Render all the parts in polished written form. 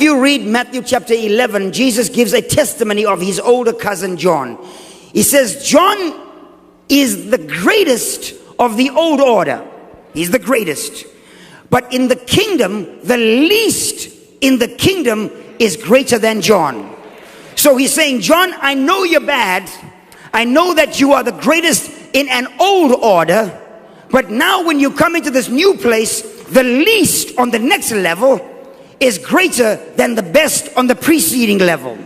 you read Matthew chapter 11, Jesus gives a testimony of his older cousin John. He says, John is the greatest of the old order. He's the greatest. But in the kingdom, the least in the kingdom is greater than John. So he's saying, John, I know you're bad. I know that you are the greatest in an old order. But now when you come into this new place, the least on the next level is greater than the best on the preceding level.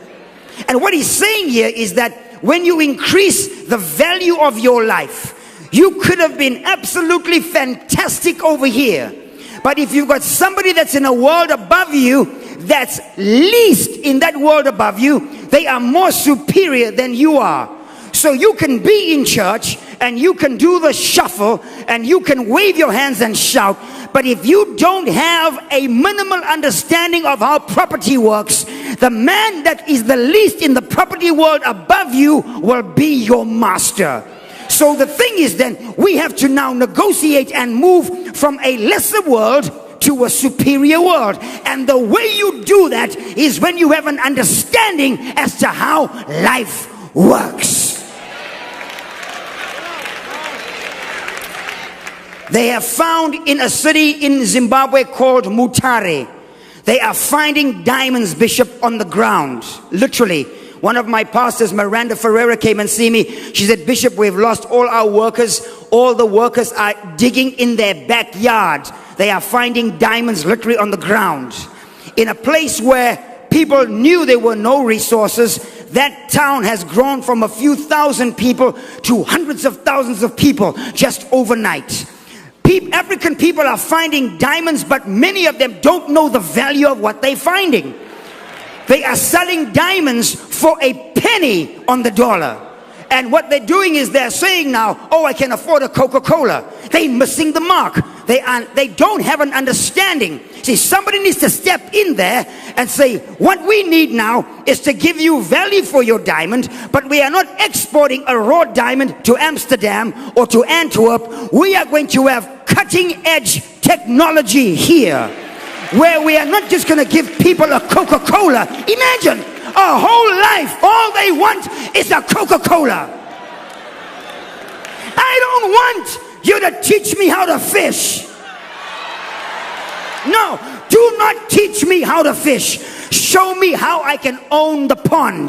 And what he's saying here is that when you increase the value of your life, you could have been absolutely fantastic over here. But if you've got somebody that's in a world above you, that's least in that world above you, they are more superior than you are. So you can be in church and you can do the shuffle and you can wave your hands and shout, but if you don't have a minimal understanding of how property works, the man that is the least in the property world above you will be your master. So the thing is then, we have to now negotiate and move from a lesser world to a superior world. And the way you do that is when you have an understanding as to how life works. They have found in a city in Zimbabwe called Mutare, they are finding diamonds, Bishop, on the ground. Literally. One of my pastors, Miranda Ferreira, came and see me. She said, Bishop, we've lost all our workers. All the workers are digging in their backyard. They are finding diamonds literally on the ground. In a place where people knew there were no resources, that town has grown from a few thousand people to hundreds of thousands of people just overnight. African people are finding diamonds, but many of them don't know the value of what they're finding. They are selling diamonds for a penny on the dollar. And what they're doing is they're saying now, oh, I can afford a Coca-Cola. They're missing the mark. They don't have an understanding. See, somebody needs to step in there and say, what we need now is to give you value for your diamond, but we are not exporting a raw diamond to Amsterdam or to Antwerp. We are going to have cutting edge technology here, where we are not just going to give people a Coca-Cola. Imagine a whole life, all they want is a Coca-Cola. I don't want you to teach me how to fish. No, do not teach me how to fish. Show me how I can own the pond.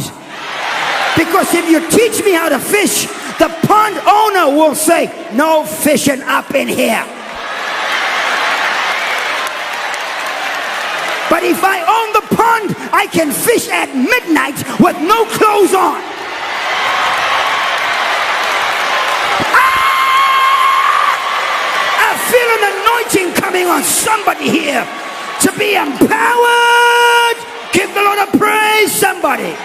Because if you teach me how to fish, the pond owner will say, no fishing up in here. But if I own the pond, I can fish at midnight with no clothes on. I feel an anointing coming on somebody here to be empowered. Give the Lord a praise, somebody.